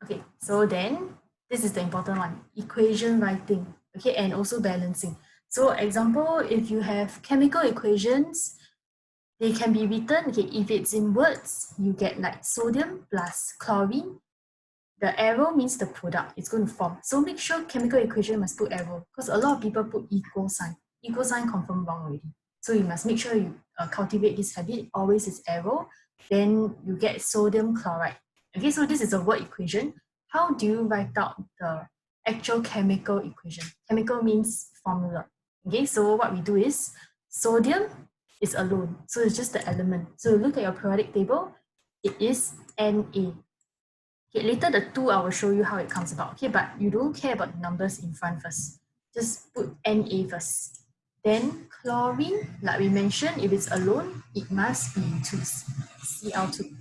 Okay, so then this is the important one, equation writing, okay, and also balancing. So example, if you have chemical equations, they can be written, okay, if it's in words, you get like sodium plus chlorine. The arrow means the product it's going to form. So make sure chemical equation must put arrow, because a lot of people put equal sign. Equal sign confirm wrong already. So you must make sure you cultivate this habit, always is arrow, then you get sodium chloride. Okay, so this is a word equation. How do you write out the actual chemical equation? Chemical means formula. Okay, so what we do is sodium is alone. So it's just the element. So look at your periodic table, it is Na. Okay, later the 2 I will show you how it comes about. Okay, but you don't care about the numbers in front first. Just put Na first. Then chlorine, like we mentioned, if it's alone, it must be 2, Cl2.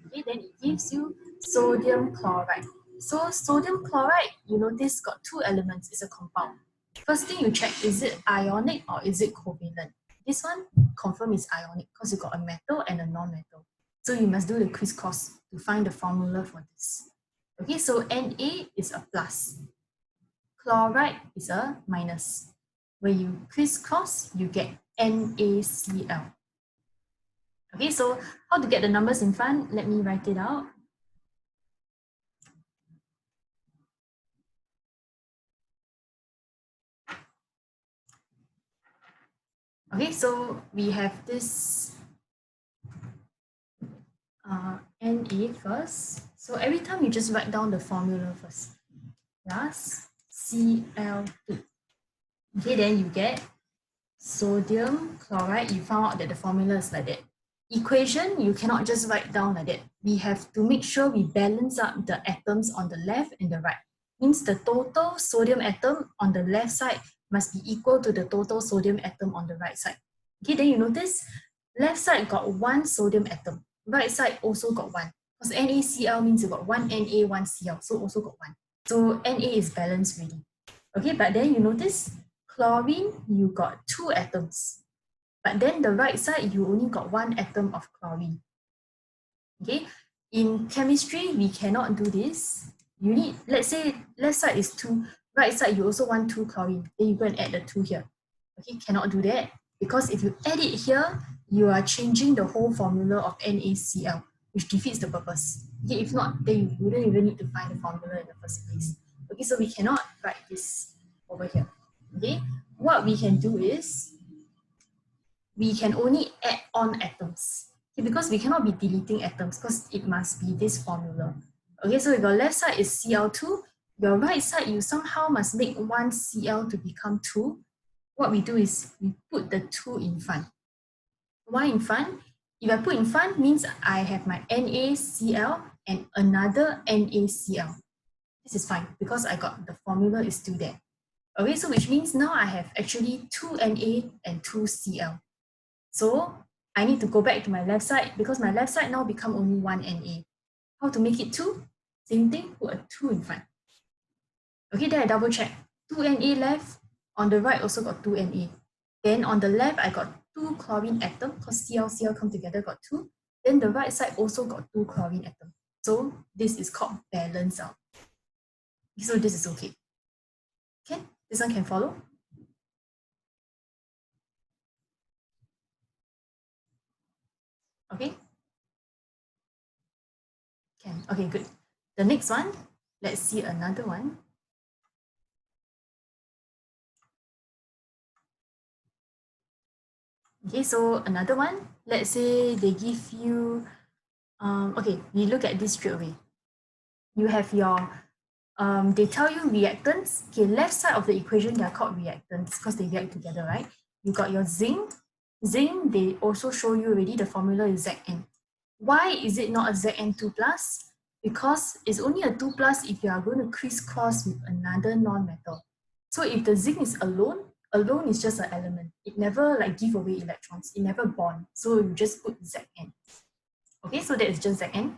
Okay, then it gives you sodium chloride. So sodium chloride, you notice got 2 elements, it's a compound. First thing you check, is it ionic or is it covalent? This one confirm is ionic because you got a metal and a non-metal. So you must do the crisscross to find the formula for this. Okay, so Na is a plus. Chloride is a minus. When you crisscross, you get NaCl. Okay, so how to get the numbers in front? Let me write it out. Okay, so we have this Na first. So every time you just write down the formula first. Plus Cl2. Okay, then you get sodium chloride. You found out that the formula is like that. Equation, you cannot just write down like that. We have to make sure we balance up the atoms on the left and the right. Means the total sodium atom on the left side must be equal to the total sodium atom on the right side. Okay, then you notice left side got 1 sodium atom, right side also got 1. Because NaCl means you got 1 Na, 1 Cl, so also got 1. So Na is balanced already. Okay, but then you notice chlorine, you got 2 atoms. But then the right side, you only got 1 atom of chlorine. Okay, in chemistry, we cannot do this. You need, let's say, left side is 2, right side, you also want 2 chlorine. Then you go and add the 2 here. Okay, cannot do that. Because if you add it here, you are changing the whole formula of NaCl, which defeats the purpose. Okay, if not, then you wouldn't even need to find the formula in the first place. Okay, so we cannot write this over here. Okay, what we can do is, we can only add on atoms. Okay, because we cannot be deleting atoms because it must be this formula. Okay, so if your left side is Cl2, your right side, you somehow must make 1 Cl to become 2. What we do is we put the 2 in front. Why in front? If I put in front, means I have my NaCl and another NaCl. This is fine because I got the formula is still there. Okay, so which means now I have actually 2 Na and 2 Cl. So I need to go back to my left side because my left side now become only 1 Na. How to make it 2? Same thing, put a 2 in front. Okay, then I double check. 2 Na left, on the right also got 2 Na. Then on the left, I got 2 chlorine atom because Cl come together got 2. Then the right side also got 2 chlorine atom. So this is called balance out. So this is okay. Okay, this one can follow? Okay? Can. Okay, good. The next one, let's see another one. Okay, so another one, let's say they give you, okay, we look at this straight away. You have your, they tell you reactants. Okay, left side of the equation, they're called reactants because they react together, right? You got your zinc. Zinc, they also show you already the formula is Zn. Why is it not a Zn2+? Because it's only a 2+ if you are going to crisscross with another non-metal. So if the zinc is alone is just an element. It never like give away electrons. It never bond. So you just put Zn. Okay, so that is just Zn.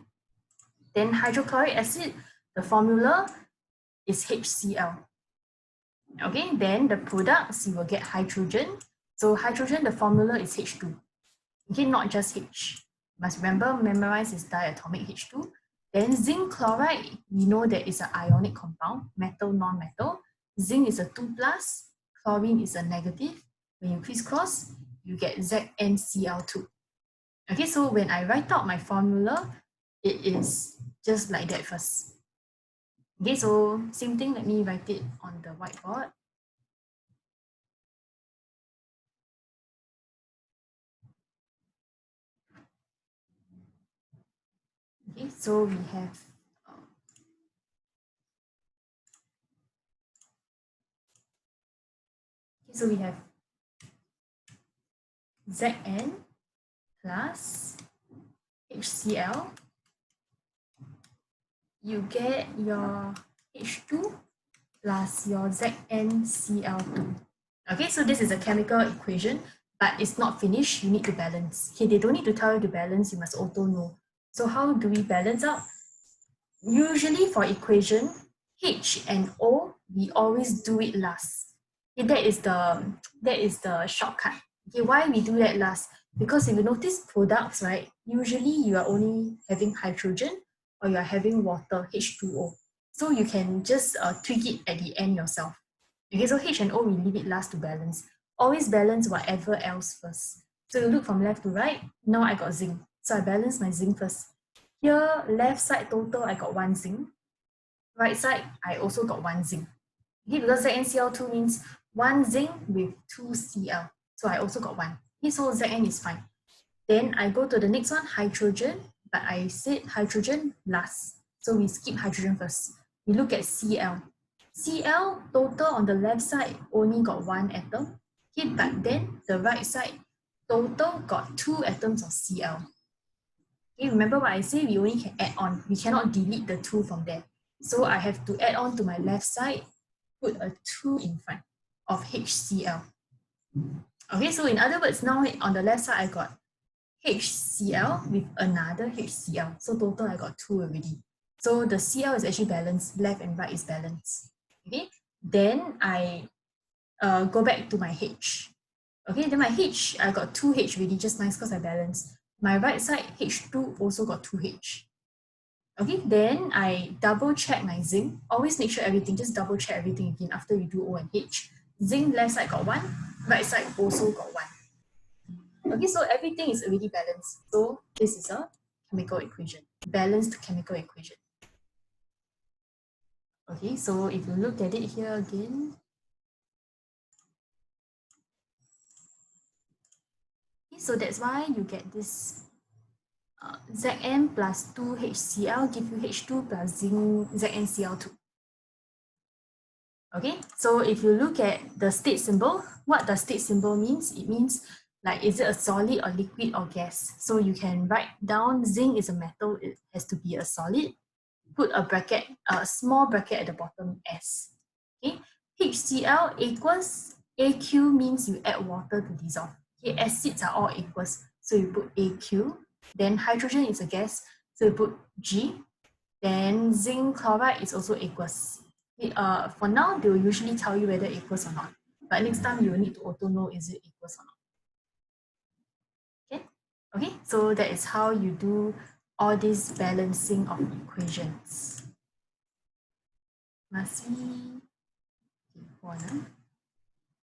Then hydrochloric acid, the formula is HCl. Okay, then the products, you will get hydrogen. So hydrogen, the formula is H2. Okay, not just H. Must remember, memorize is diatomic H2. Then zinc chloride, we know that it's an ionic compound, metal, non-metal. Zinc is a 2+, chlorine is a negative. When you crisscross, you get ZnCl2. Okay, so when I write out my formula, it is just like that first. Okay, so same thing, let me write it on the whiteboard. Okay, so we have Zn plus HCl. You get your H2 plus your ZnCl2. Okay, so this is a chemical equation, but it's not finished. You need to balance. Okay, they don't need to tell you to balance. You must auto know. So how do we balance out? Usually for equation, H and O, we always do it last. Okay, that is the shortcut. Okay, why we do that last? Because if you notice products, right, usually you are only having hydrogen or you are having water, H2O. So you can just tweak it at the end yourself. Okay, so H and O, we leave it last to balance. Always balance whatever else first. So you look from left to right, now I got zinc. So I balance my zinc first. Here, left side total, I got 1 zinc. Right side, I also got 1 zinc. Okay, because ZnCl2 means 1 zinc with 2 Cl. So I also got 1. Okay, so Zn is fine. Then I go to the next one, hydrogen, but I said hydrogen last. So we skip hydrogen first. We look at Cl. Cl total on the left side only got 1 atom. Okay, but then the right side total got 2 atoms of Cl. Okay, remember what I say, we only can add on. We cannot delete the 2 from there. So I have to add on to my left side, put a 2 in front of HCl. Okay, so in other words, now on the left side, I got HCl with another HCl. So total, I got 2 already. So the Cl is actually balanced, left and right is balanced. Okay, then I go back to my H. Okay, then my H, I got 2H already, just nice because I balanced. My right side, H2 also got 2H. Okay, then I double check my zinc. Always make sure everything, just double check everything again after you do O and H. Zinc left side got 1, right side also got 1. Okay, so everything is already balanced. So this is a chemical equation, balanced chemical equation. Okay, so if you look at it here again, okay, so that's why you get this Zn plus 2HCl give you H2 plus zinc ZnCl2. Okay, so if you look at the state symbol, what the state symbol means? It means like, is it a solid or liquid or gas? So you can write down zinc is a metal, it has to be a solid. Put a bracket, a small bracket at the bottom S. Okay, HCl aqueous, AQ means you add water to dissolve. Okay, acids are all aqueous, so you put AQ. Then hydrogen is a gas, so you put G. Then zinc chloride is also aqueous. For now, they will usually tell you whether aqueous or not. But next time, you will need to auto know is it aqueous or not. Okay? Okay, so that is how you do all this balancing of equations. Must we? Okay, hold on.